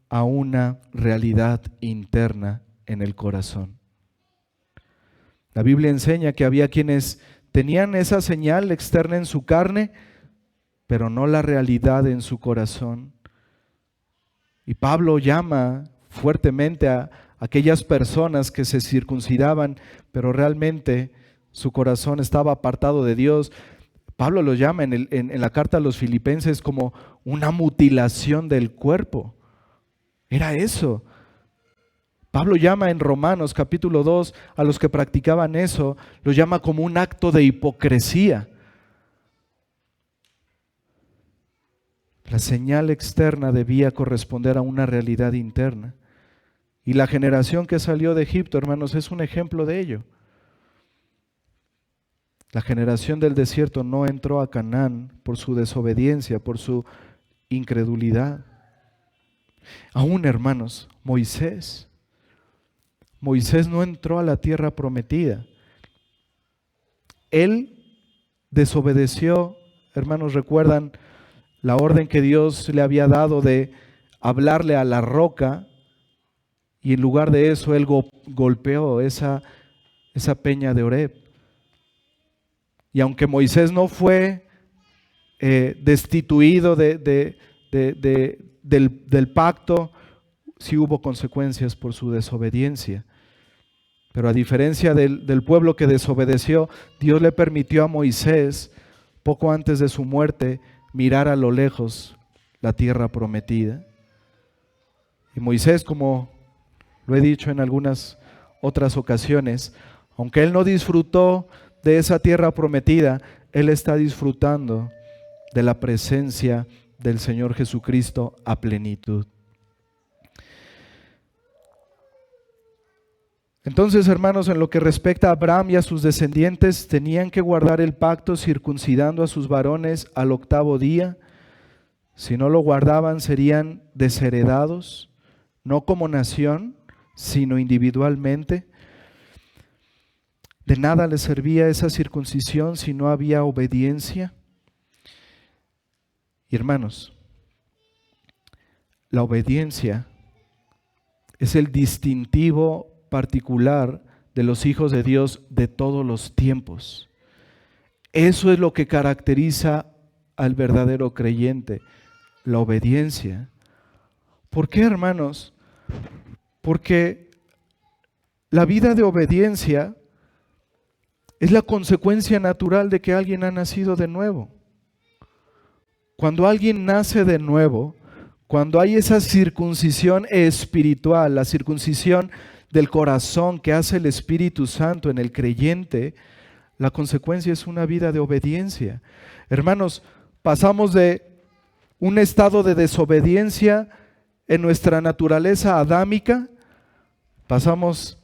a una realidad interna en el corazón. La Biblia enseña que había quienes tenían esa señal externa en su carne, pero no la realidad en su corazón. Y Pablo llama fuertemente a aquellas personas que se circuncidaban, pero realmente su corazón estaba apartado de Dios. Pablo lo llama en la carta a los Filipenses como una mutilación del cuerpo. Era eso. Pablo llama en Romanos capítulo 2 a los que practicaban eso, los llama como un acto de hipocresía. La señal externa debía corresponder a una realidad interna. Y la generación que salió de Egipto, hermanos, es un ejemplo de ello. La generación del desierto no entró a Canaán por su desobediencia, por su incredulidad. Aún, hermanos, Moisés no entró a la tierra prometida. Él desobedeció, hermanos, recuerdan la orden que Dios le había dado de hablarle a la roca, y en lugar de eso él golpeó esa peña de Oreb. Y aunque Moisés no fue destituido del pacto, sí hubo consecuencias por su desobediencia. Pero a diferencia del pueblo que desobedeció, Dios le permitió a Moisés, poco antes de su muerte, mirar a lo lejos la tierra prometida. Y Moisés, como lo he dicho en algunas otras ocasiones, aunque él no disfrutó de esa tierra prometida, él está disfrutando de la presencia del Señor Jesucristo a plenitud. Entonces, hermanos, en lo que respecta a Abraham y a sus descendientes, tenían que guardar el pacto circuncidando a sus varones al 8º día. Si no lo guardaban, serían desheredados, no como nación, sino individualmente. De nada les servía esa circuncisión si no había obediencia. Y hermanos, la obediencia es el distintivo particular de los hijos de Dios de todos los tiempos. Eso es lo que caracteriza al verdadero creyente, la obediencia. ¿Por qué, hermanos? Porque la vida de obediencia es la consecuencia natural de que alguien ha nacido de nuevo. Cuando alguien nace de nuevo, cuando hay esa circuncisión espiritual, la circuncisión del corazón que hace el Espíritu Santo en el creyente, la consecuencia es una vida de obediencia. Hermanos, pasamos de un estado de desobediencia en nuestra naturaleza adámica, pasamos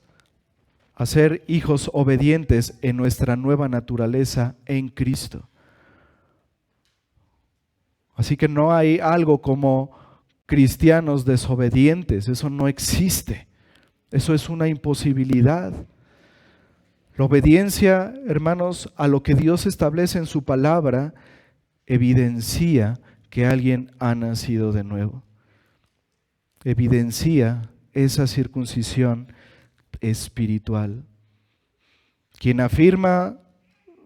a ser hijos obedientes en nuestra nueva naturaleza en Cristo. Así que no hay algo como cristianos desobedientes, eso no existe. Eso es una imposibilidad. La obediencia, hermanos, a lo que Dios establece en su palabra, evidencia que alguien ha nacido de nuevo. Evidencia esa circuncisión espiritual. Quien afirma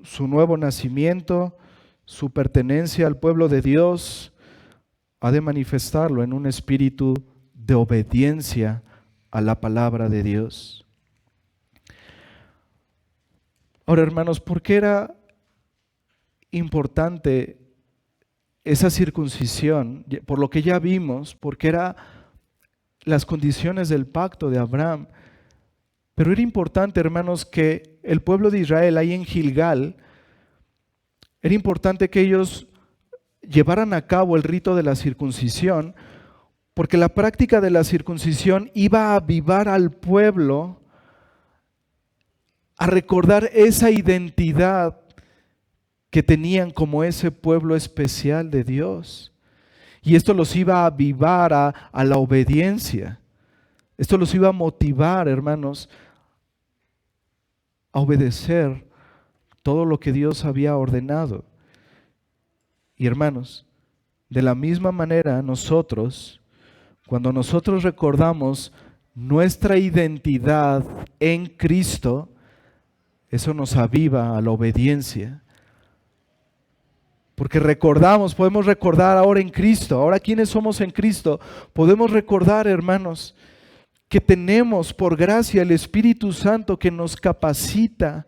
su nuevo nacimiento, su pertenencia al pueblo de Dios, ha de manifestarlo en un espíritu de obediencia a la palabra de Dios. Ahora, hermanos, ¿por qué era importante esa circuncisión? Por lo que ya vimos, porque era las condiciones del pacto de Abraham. Pero era importante, hermanos, que el pueblo de Israel ahí en Gilgal, era importante que ellos llevaran a cabo el rito de la circuncisión, porque la práctica de la circuncisión iba a avivar al pueblo a recordar esa identidad que tenían como ese pueblo especial de Dios. Y esto los iba a avivar a la obediencia. Esto los iba a motivar, hermanos, a obedecer todo lo que Dios había ordenado. Y hermanos, de la misma manera nosotros, cuando nosotros recordamos nuestra identidad en Cristo, eso nos aviva a la obediencia. Porque podemos recordar ahora en Cristo, ahora quienes somos en Cristo, podemos recordar, hermanos, que tenemos por gracia el Espíritu Santo que nos capacita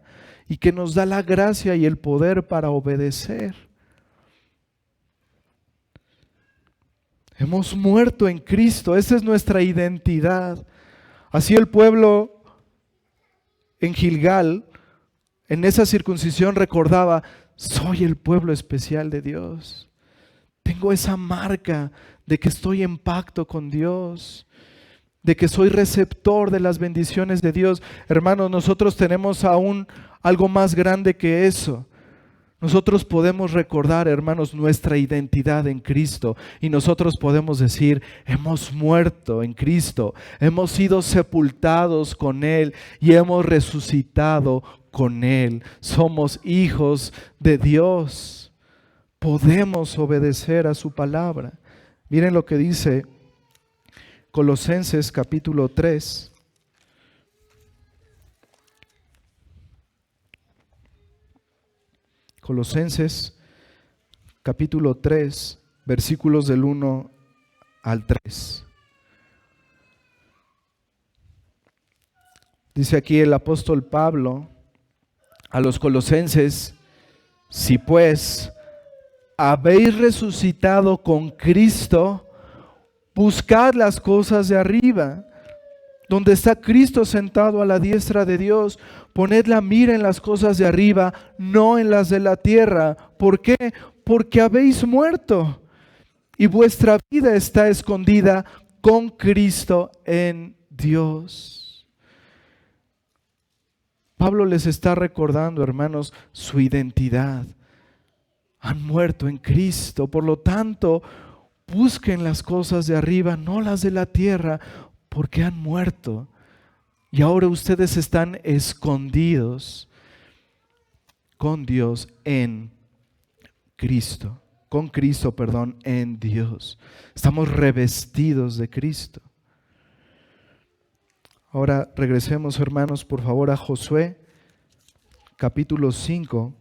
y que nos da la gracia y el poder para obedecer. Hemos muerto en Cristo, esa es nuestra identidad. Así el pueblo en Gilgal, en esa circuncisión, recordaba: soy el pueblo especial de Dios. Tengo esa marca de que estoy en pacto con Dios, de que soy receptor de las bendiciones de Dios. Hermanos, nosotros tenemos aún algo más grande que eso. Nosotros podemos recordar, hermanos, nuestra identidad en Cristo, y nosotros podemos decir: hemos muerto en Cristo, hemos sido sepultados con Él y hemos resucitado con Él. Somos hijos de Dios. Podemos obedecer a su palabra. Miren lo que dice Colosenses capítulo 3. Colosenses capítulo 3, versículos del 1 al 3. Dice aquí el apóstol Pablo a los colosenses: si pues habéis resucitado con Cristo, buscad las cosas de arriba, donde está Cristo sentado a la diestra de Dios. Poned la mira en las cosas de arriba, no en las de la tierra. ¿Por qué? Porque habéis muerto y vuestra vida está escondida con Cristo en Dios. Pablo les está recordando, hermanos, su identidad. Han muerto en Cristo, por lo tanto, busquen las cosas de arriba, no las de la tierra, porque han muerto. Y ahora ustedes están escondidos con Dios en Cristo. Con Cristo, en Dios. Estamos revestidos de Cristo. Ahora regresemos, hermanos, por favor, a Josué, capítulo 5,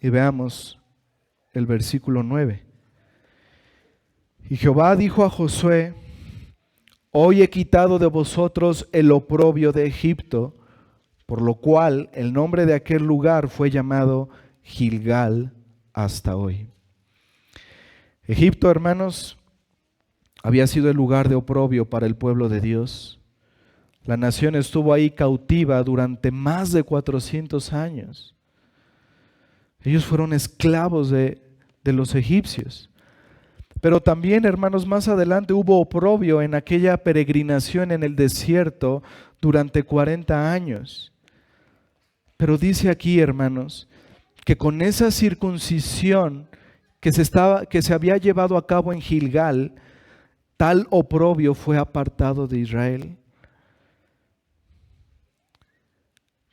y veamos el versículo 9. Y Jehová dijo a Josué: hoy he quitado de vosotros el oprobio de Egipto, por lo cual el nombre de aquel lugar fue llamado Gilgal hasta hoy. Egipto, hermanos, había sido el lugar de oprobio para el pueblo de Dios. La nación estuvo ahí cautiva durante más de 400 años. Ellos fueron esclavos de los egipcios. Pero también, hermanos, más adelante hubo oprobio en aquella peregrinación en el desierto durante 40 años. Pero dice aquí, hermanos, que con esa circuncisión que se había llevado a cabo en Gilgal, tal oprobio fue apartado de Israel.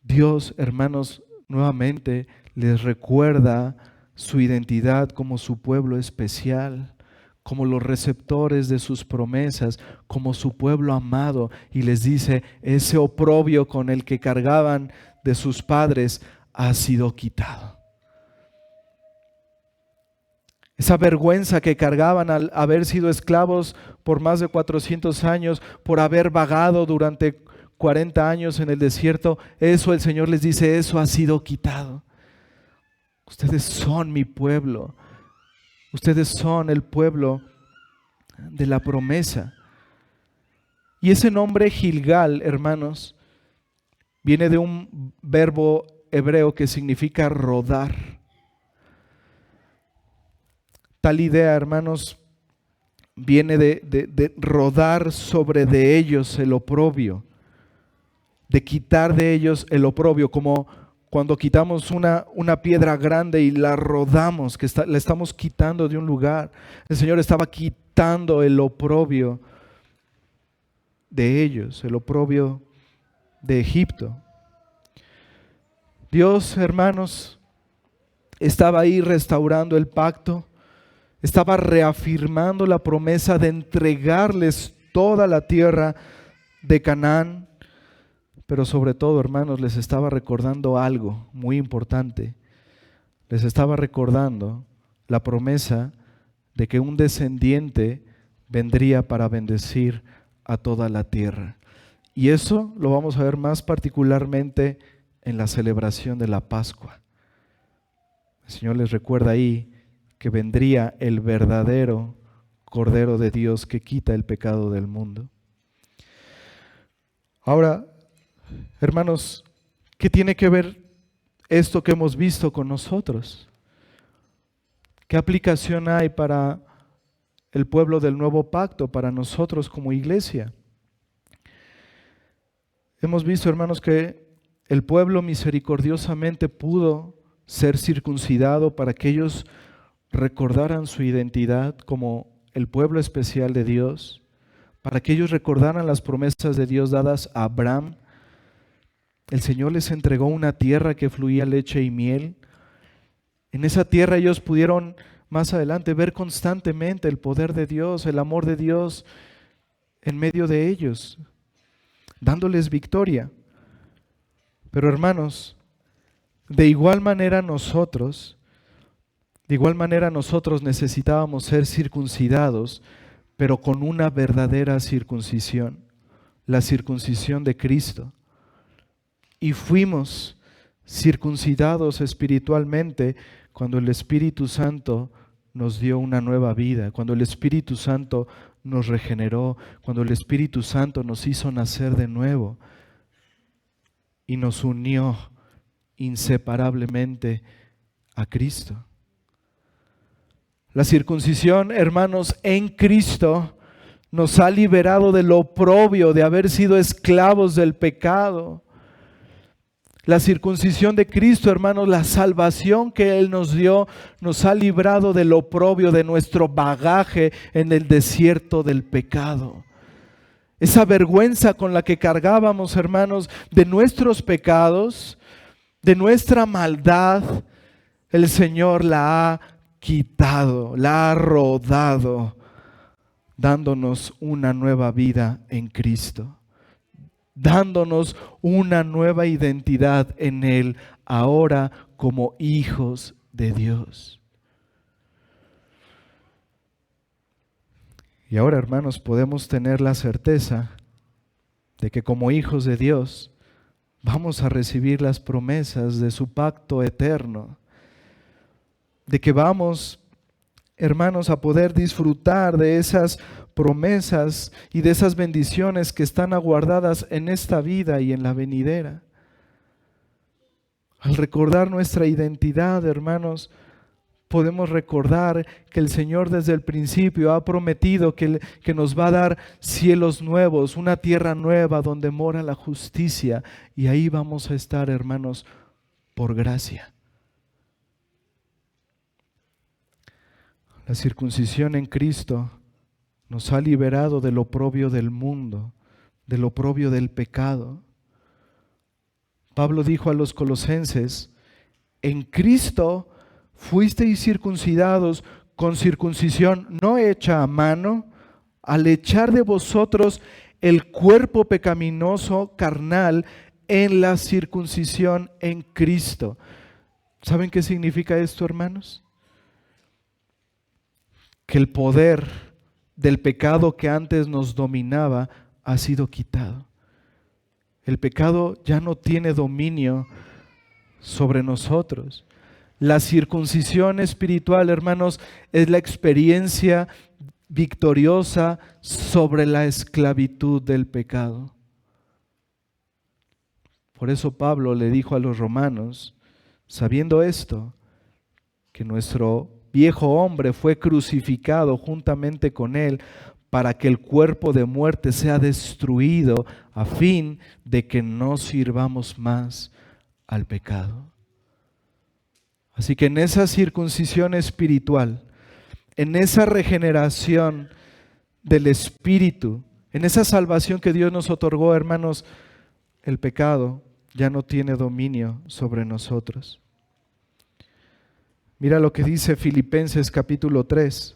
Dios, hermanos, nuevamente les recuerda su identidad como su pueblo especial, como los receptores de sus promesas, como su pueblo amado, y les dice: ese oprobio con el que cargaban de sus padres ha sido quitado. Esa vergüenza que cargaban al haber sido esclavos por más de 400 años, por haber vagado durante 40 años en el desierto, eso el Señor les dice: eso ha sido quitado. Ustedes son mi pueblo. Ustedes son el pueblo de la promesa. Y ese nombre Gilgal, hermanos, viene de un verbo hebreo que significa rodar. Tal idea, hermanos, viene de rodar sobre de ellos el oprobio, de quitar de ellos el oprobio, como cuando quitamos una piedra grande y la rodamos, que la estamos quitando de un lugar. El Señor estaba quitando el oprobio de ellos, el oprobio de Egipto. Dios, hermanos, estaba ahí restaurando el pacto, estaba reafirmando la promesa de entregarles toda la tierra de Canaán. Pero sobre todo, hermanos, les estaba recordando algo muy importante. Les estaba recordando la promesa de que un descendiente vendría para bendecir a toda la tierra. Y eso lo vamos a ver más particularmente en la celebración de la Pascua. El Señor les recuerda ahí que vendría el verdadero Cordero de Dios que quita el pecado del mundo. Ahora, hermanos, ¿qué tiene que ver esto que hemos visto con nosotros? ¿Qué aplicación hay para el pueblo del nuevo pacto, para nosotros como iglesia? Hemos visto, hermanos, que el pueblo misericordiosamente pudo ser circuncidado para que ellos recordaran su identidad como el pueblo especial de Dios, para que ellos recordaran las promesas de Dios dadas a Abraham. El Señor les entregó una tierra que fluía leche y miel. En esa tierra ellos pudieron más adelante ver constantemente el poder de Dios, el amor de Dios en medio de ellos, dándoles victoria. Pero hermanos, de igual manera nosotros necesitábamos ser circuncidados, pero con una verdadera circuncisión, la circuncisión de Cristo. Y fuimos circuncidados espiritualmente cuando el Espíritu Santo nos dio una nueva vida, cuando el Espíritu Santo nos regeneró, cuando el Espíritu Santo nos hizo nacer de nuevo y nos unió inseparablemente a Cristo. La circuncisión, hermanos, en Cristo nos ha liberado del oprobio de haber sido esclavos del pecado. La circuncisión de Cristo, hermanos, la salvación que Él nos dio, nos ha librado del oprobio de nuestro bagaje en el desierto del pecado. Esa vergüenza con la que cargábamos, hermanos, de nuestros pecados, de nuestra maldad, el Señor la ha quitado, la ha rodado, dándonos una nueva vida en Cristo, dándonos una nueva identidad en Él, ahora como hijos de Dios. Y ahora, hermanos, podemos tener la certeza de que como hijos de Dios vamos a recibir las promesas de su pacto eterno, de que vamos, hermanos, a poder disfrutar de esas promesas y de esas bendiciones que están aguardadas en esta vida y en la venidera. Al recordar nuestra identidad, hermanos, podemos recordar que el Señor desde el principio ha prometido que nos va a dar cielos nuevos, una tierra nueva donde mora la justicia, y ahí vamos a estar, hermanos, por gracia. La circuncisión en Cristo nos ha liberado del oprobio del mundo, del oprobio del pecado. Pablo dijo a los colosenses: en Cristo fuisteis circuncidados con circuncisión no hecha a mano, al echar de vosotros el cuerpo pecaminoso carnal en la circuncisión en Cristo. ¿Saben qué significa esto, hermanos? Que el poder del pecado que antes nos dominaba ha sido quitado. El pecado ya no tiene dominio sobre nosotros. La circuncisión espiritual, hermanos, es la experiencia victoriosa sobre la esclavitud del pecado. Por eso Pablo le dijo a los romanos, sabiendo esto, que nuestro viejo hombre fue crucificado juntamente con él para que el cuerpo de muerte sea destruido, a fin de que no sirvamos más al pecado. Así que en esa circuncisión espiritual, en esa regeneración del espíritu, en esa salvación que Dios nos otorgó, hermanos, el pecado ya no tiene dominio sobre nosotros. Mira lo que dice Filipenses capítulo 3.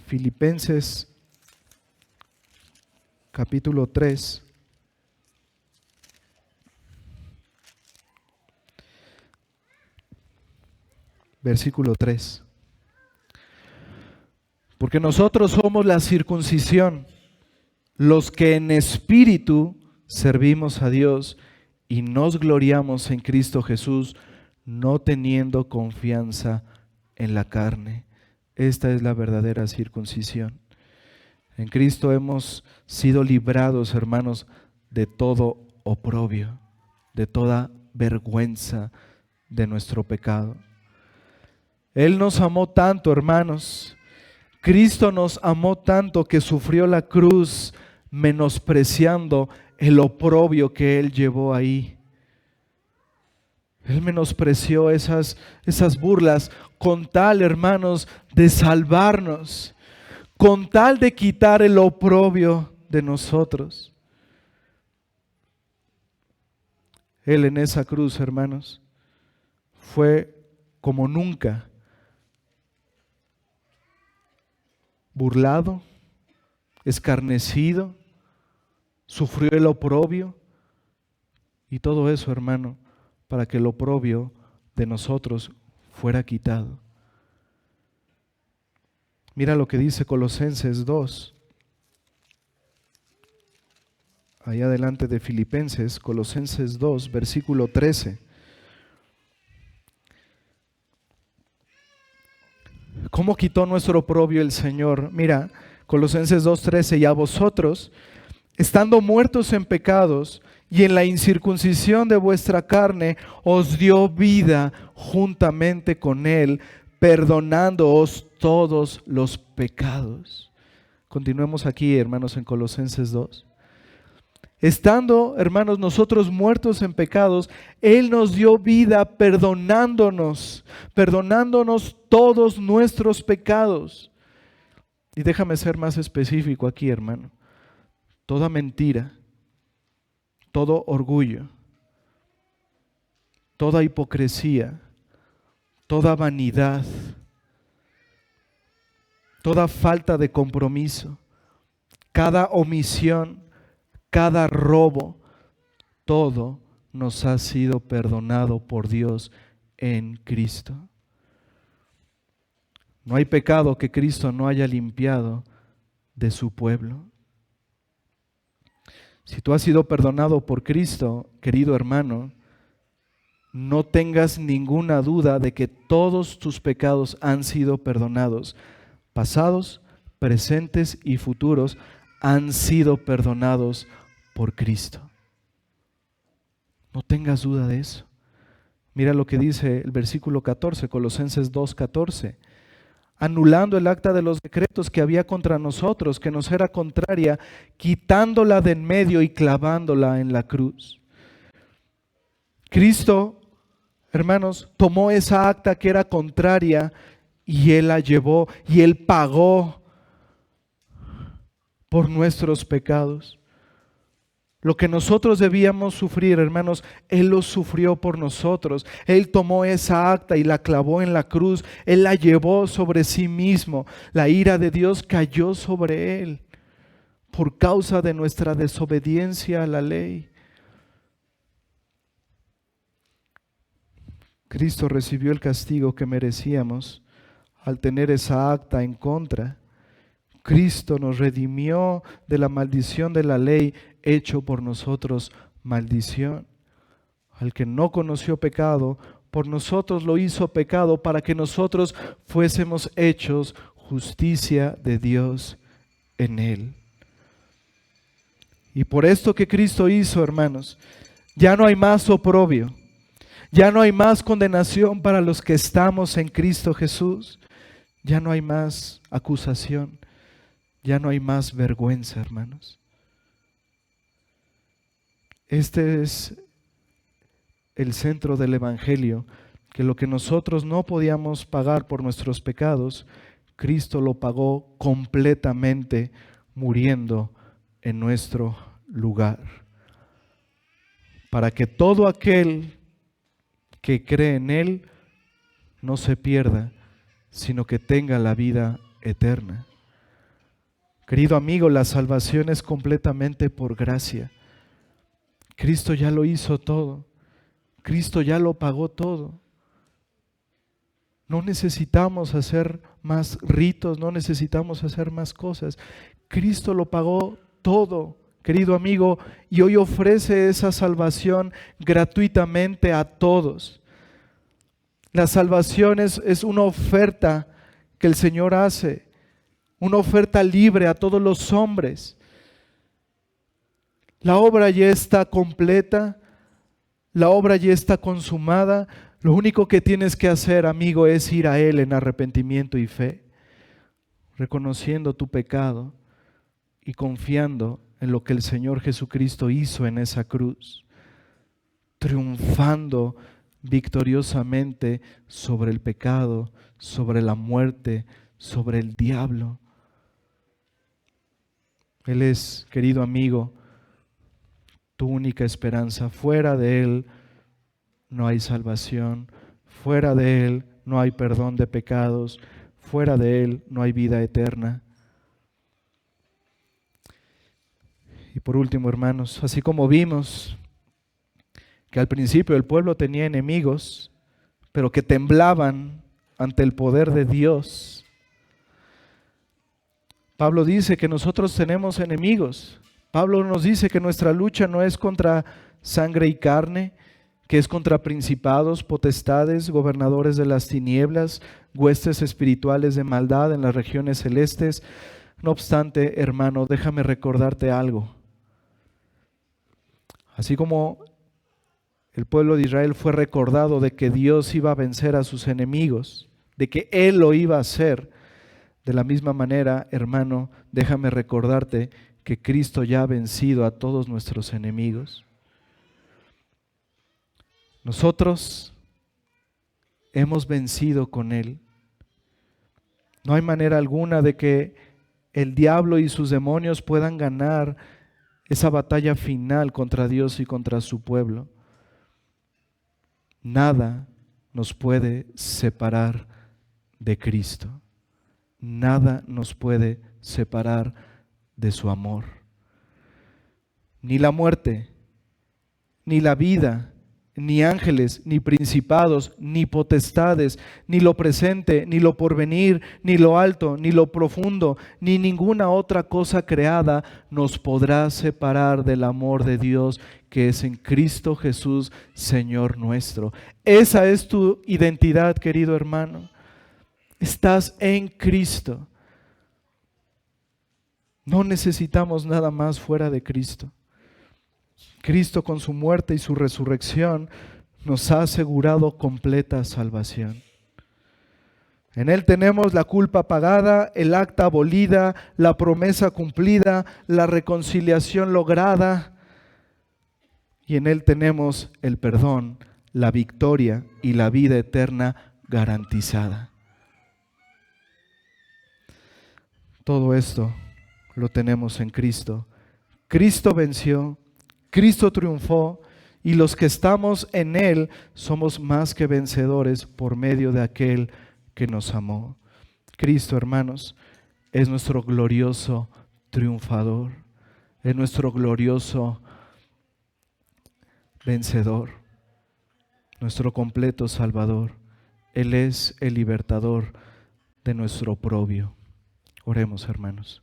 Filipenses capítulo 3. Versículo 3. Porque nosotros somos la circuncisión, los que en espíritu servimos a Dios y nos gloriamos en Cristo Jesús, no teniendo confianza en la carne. Esta es la verdadera circuncisión. En Cristo hemos sido librados, hermanos, de todo oprobio, de toda vergüenza de nuestro pecado. Él nos amó tanto, hermanos. Cristo nos amó tanto que sufrió la cruz menospreciando el oprobio que Él llevó ahí. Él menospreció esas burlas con tal, hermanos, de salvarnos, con tal de quitar el oprobio de nosotros. Él en esa cruz, hermanos, fue como nunca burlado, escarnecido, sufrió el oprobio y todo eso, hermano, para que el oprobio de nosotros fuera quitado. Mira lo que dice Colosenses 2. Allá adelante de Filipenses, Colosenses 2, versículo 13. ¿Cómo quitó nuestro oprobio el Señor? Mira, Colosenses 2:13, y a vosotros, estando muertos en pecados y en la incircuncisión de vuestra carne, os dio vida juntamente con Él, perdonándoos todos los pecados. Continuemos aquí, hermanos, en Colosenses 2. Estando, hermanos, nosotros muertos en pecados, Él nos dio vida perdonándonos todos nuestros pecados. Y déjame ser más específico aquí, hermano. Toda mentira, todo orgullo, toda hipocresía, toda vanidad, toda falta de compromiso, cada omisión, cada robo, todo nos ha sido perdonado por Dios en Cristo. No hay pecado que Cristo no haya limpiado de su pueblo. Si tú has sido perdonado por Cristo, querido hermano, no tengas ninguna duda de que todos tus pecados han sido perdonados. Pasados, presentes y futuros han sido perdonados por Cristo. No tengas duda de eso. Mira lo que dice el versículo 14, Colosenses 2:14. Anulando el acta de los decretos que había contra nosotros, que nos era contraria, quitándola de en medio y clavándola en la cruz. Cristo, hermanos, tomó esa acta que era contraria y Él la llevó y Él pagó por nuestros pecados. Lo que nosotros debíamos sufrir, hermanos, Él lo sufrió por nosotros. Él tomó esa acta y la clavó en la cruz. Él la llevó sobre sí mismo. La ira de Dios cayó sobre Él por causa de nuestra desobediencia a la ley. Cristo recibió el castigo que merecíamos al tener esa acta en contra. Cristo nos redimió de la maldición de la ley, hecho por nosotros maldición. Al que no conoció pecado, por nosotros lo hizo pecado para que nosotros fuésemos hechos justicia de Dios en Él. Y por esto que Cristo hizo, hermanos, ya no hay más oprobio, ya no hay más condenación para los que estamos en Cristo Jesús, ya no hay más acusación. Ya no hay más vergüenza, hermanos. Este es el centro del Evangelio, que lo que nosotros no podíamos pagar por nuestros pecados, Cristo lo pagó completamente muriendo en nuestro lugar. Para que todo aquel que cree en Él no se pierda, sino que tenga la vida eterna. Querido amigo, la salvación es completamente por gracia. Cristo ya lo hizo todo. Cristo ya lo pagó todo. No necesitamos hacer más ritos, no necesitamos hacer más cosas. Cristo lo pagó todo, querido amigo, y hoy ofrece esa salvación gratuitamente a todos. La salvación es una oferta que el Señor hace. una oferta libre a todos los hombres. La obra ya está completa, la obra ya está consumada. Lo único que tienes que hacer, amigo, es ir a Él en arrepentimiento y fe, reconociendo tu pecado y confiando en lo que el Señor Jesucristo hizo en esa cruz, triunfando victoriosamente sobre el pecado, sobre la muerte, sobre el diablo. Él es, querido amigo, tu única esperanza. Fuera de Él no hay salvación, fuera de Él no hay perdón de pecados, fuera de Él no hay vida eterna. Y por último, hermanos, así como vimos que al principio el pueblo tenía enemigos, pero que temblaban ante el poder de Dios, Pablo dice que nosotros tenemos enemigos. Pablo nos dice que nuestra lucha no es contra sangre y carne, que es contra principados, potestades, gobernadores de las tinieblas, huestes espirituales de maldad en las regiones celestes. No obstante, hermano, déjame recordarte algo. Así como el pueblo de Israel fue recordado de que Dios iba a vencer a sus enemigos, de que Él lo iba a hacer, de la misma manera, hermano, déjame recordarte que Cristo ya ha vencido a todos nuestros enemigos. Nosotros hemos vencido con Él. No hay manera alguna de que el diablo y sus demonios puedan ganar esa batalla final contra Dios y contra su pueblo. Nada nos puede separar de Cristo. Nada nos puede separar de su amor. Ni la muerte, ni la vida, ni ángeles, ni principados, ni potestades, ni lo presente, ni lo porvenir, ni lo alto, ni lo profundo, ni ninguna otra cosa creada nos podrá separar del amor de Dios que es en Cristo Jesús, Señor nuestro. Esa es tu identidad, querido hermano. Estás en Cristo. No necesitamos nada más fuera de Cristo. Cristo con su muerte y su resurrección nos ha asegurado completa salvación. En Él tenemos la culpa pagada, el acta abolida, la promesa cumplida, la reconciliación lograda. Y en Él tenemos el perdón, la victoria y la vida eterna garantizada. Todo esto lo tenemos en Cristo. Cristo venció, Cristo triunfó, y los que estamos en Él somos más que vencedores por medio de aquel que nos amó. Cristo, hermanos, es nuestro glorioso triunfador, es nuestro glorioso vencedor, nuestro completo Salvador. Él es el libertador de nuestro oprobio. Oremos, hermanos.